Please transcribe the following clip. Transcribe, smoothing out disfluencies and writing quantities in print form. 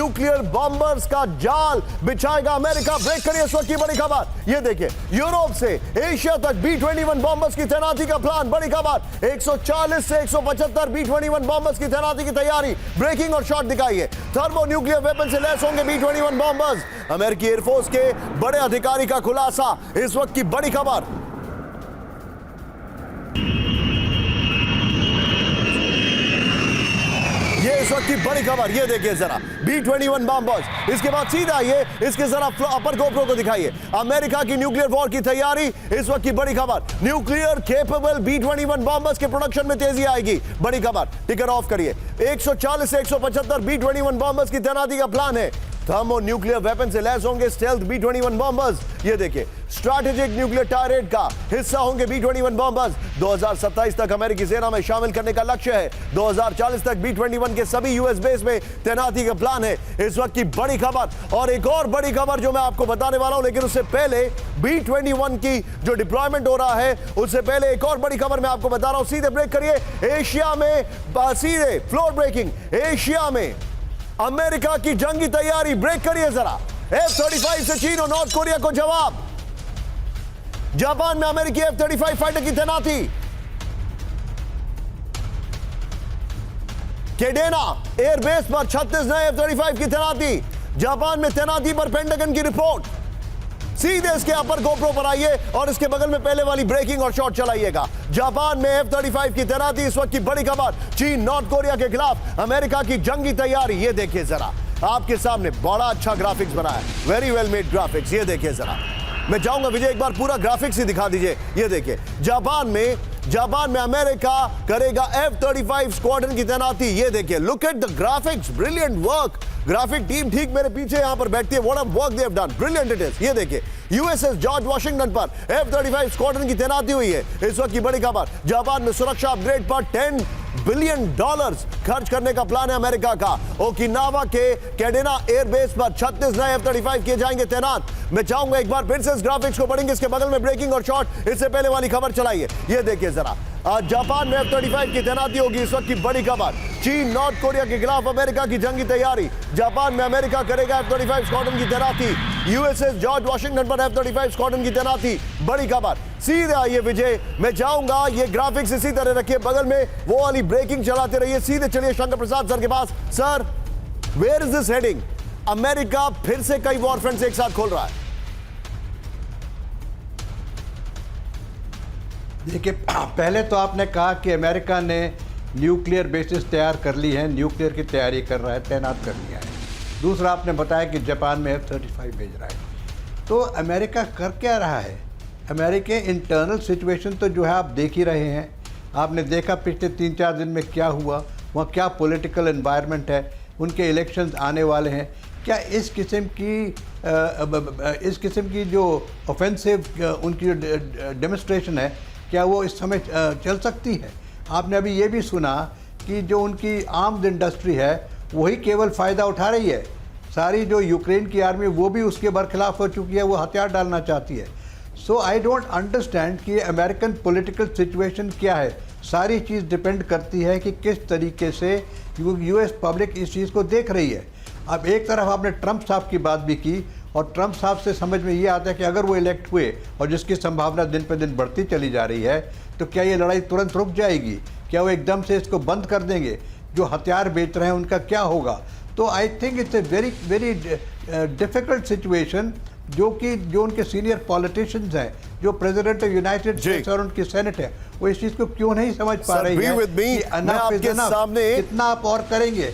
Nuclear bombers का जाल बिछाएगा America. Break करिए इस वक्त की बड़ी खबर। ये देखिए, यूरोप से एशिया तक B-21 बॉम्बर्स की तैनाती का प्लान। बड़ी खबर, 140 से 175 B-21 बॉम्बर्स की तैनाती की तैयारी। ब्रेकिंग और शॉट दिखाइए। थर्मो न्यूक्लियर वेपन से लैस होंगे B-21 बॉम्बर्स। अमेरिकी एयरफोर्स के बड़े अधिकारी का खुलासा। इस वक्त की बड़ी खबर। ये इस वक्त की बड़ी खबर। ये देखिए जरा, B-21 बॉम्बर्स। इसके बाद सीधा ये इसके जरा अपर गोप्रो को दिखाइए। अमेरिका की न्यूक्लियर वॉर की तैयारी। इस वक्त की बड़ी खबर, न्यूक्लियर केपेबल B-21 बॉम्बर्स के प्रोडक्शन में तेजी आएगी। बड़ी खबर, टिकर ऑफ करिए। 140 से 175 B-21 बॉम्बर्स की तैनाती का प्लान है। थर्मो न्यूक्लियर वेपन से लैस होंगे स्टेल्थ B-21 बॉम्बर्स। ये देखिए, स्ट्रैटेजिक न्यूक्लियर टायरेट का हिस्सा होंगे B-21 बॉम्बर्स। 2027 तक अमेरिकी सेना में शामिल करने का लक्ष्य है। 2040 तक B-21 के सभी यूएस बेस में तैनाती का प्लान है। इस वक्त की बड़ी खबर। और एक और बड़ी खबर जो मैं आपको बताने वाला हूं, लेकिन उससे पहले B-21 की जो डिप्लॉयमेंट हो रहा है उससे पहले एक और बड़ी खबर मैं आपको बता रहा हूं। सीधे ब्रेक करिए। एशिया में सीधे फ्लोर ब्रेकिंग। एशिया में अमेरिका की जंगी तैयारी। ब्रेक करिए जरा। F-35 से चीन और नॉर्थ कोरिया को जवाब। जापान में अमेरिकी F-35 फाइटर की तैनाती। केडेना एयरबेस पर 36 नए F-35 की तैनाती। जापान में तैनाती पर पेंटागन की रिपोर्ट। सीधे इसके अपर गोप्रो पर आइए और इसके बगल में पहले वाली ब्रेकिंग और शॉट चलाइएगा। जापान में F-35 की तैनाती। इस वक्त की बड़ी खबर, चीन नॉर्थ कोरिया के खिलाफ अमेरिका की जंगी तैयारी। ये देखिए जरा, आपके सामने बड़ा अच्छा ग्राफिक्स बना है। Very well made graphics. ये देखिए जरा, मैं चाहूंगा विजय एक बार पूरा ग्राफिक्स ही दिखा दीजिए। ये देखिए, जापान में अमेरिका करेगा F-35 स्क्वाड्रन की तैनाती। ये देखिए, look at the graphics, brilliant work. Graphic team ठीक मेरे पीछे यहां पर बैठती है। What a work they have done, brilliant it is. ये देखिए, यूएसएस जॉर्ज वॉशिंगटन पर F-35 स्क्वाड्रन की तैनाती हुई है। इस वक्त की बड़ी खबर, जापान में सुरक्षा अपग्रेड पर $10 बिलियन खर्च करने का प्लान है अमेरिका का। ओकिनावा के केडेना एयरबेस पर 36 नए F-35 किए जाएंगे तैनात। मैं चाहूंगा एक बार फिर से इस ग्राफिक्स को पढ़ेंगे। इसके बगल में ब्रेकिंग और शॉट। इससे पहले वाली खबर चलाइए। ये देखिए जरा, जापान में F-35 की तैनाती होगी। इस वक्त की बड़ी खबर, चीन नॉर्थ कोरिया के खिलाफ अमेरिका की जंगी तैयारी। जापान में अमेरिका करेगा F-35 स्क्वाड्रन की तैनाती। यूएसएस जॉर्ज वॉशिंगटन पर F-35 स्क्वाड्रन की तैनाती। बड़ी खबर। सीधे आइए विजय, मैं चाहूंगा ये ग्राफिक्स इसी तरह रखिए, बगल में वो वाली ब्रेकिंग चलाते रहिए। सीधे चलिए शंकर प्रसाद सर के पास। Sir, where is this heading? America फिर से कई वॉर फ्रंट्स एक साथ खोल रहा है। देखिए, पहले तो आपने कहा कि अमेरिका ने न्यूक्लियर बेसिस तैयार कर ली है, न्यूक्लियर की तैयारी कर रहा है, तैनात कर लिया है। दूसरा आपने बताया कि जापान में F-35 भेज रहा है। तो अमेरिका कर क्या रहा है? अमेरिका इंटरनल सिचुएशन तो जो है आप देख ही रहे हैं। आपने देखा पिछले 3-4 दिन में क्या हुआ, वहाँ क्या पॉलिटिकल एनवायरनमेंट है, उनके इलेक्शंस आने वाले हैं। क्या इस किस्म की जो ऑफेंसिव उनकी डेमोन्स्ट्रेशन है, क्या वो इस समय चल सकती है? आपने अभी ये भी सुना कि जो उनकी आर्म्स इंडस्ट्री है वही केवल फ़ायदा उठा रही है। सारी जो यूक्रेन की आर्मी वो भी उसके बरखिलाफ़ हो चुकी है, वो हथियार डालना चाहती है। सो आई डोंट अंडरस्टैंड कि अमेरिकन पॉलिटिकल सिचुएशन क्या है। सारी चीज़ डिपेंड करती है कि किस तरीके से यूएस पब्लिक इस चीज़ को देख रही है। अब एक तरफ आपने ट्रंप साहब की बात भी की, और ट्रंप साहब से समझ में ये आता है कि अगर वो इलेक्ट हुए और जिसकी संभावना दिन पर दिन बढ़ती चली जा रही है, तो क्या ये लड़ाई तुरंत रुक जाएगी? क्या वो एकदम से इसको बंद कर देंगे? जो हथियार बेच रहे हैं उनका क्या होगा? तो I think it's a very very difficult situation, जो उनके सीनियर पॉलिटिशियंस हैं, जो प्रेसिडेंट ऑफ यूनाइटेड स्टेट्स और उनकी सेनेट है, वो इस चीज़ को क्यों नहीं समझ पा रही है कि अनफ इज़ अनफ, कितना आप और करेंगे।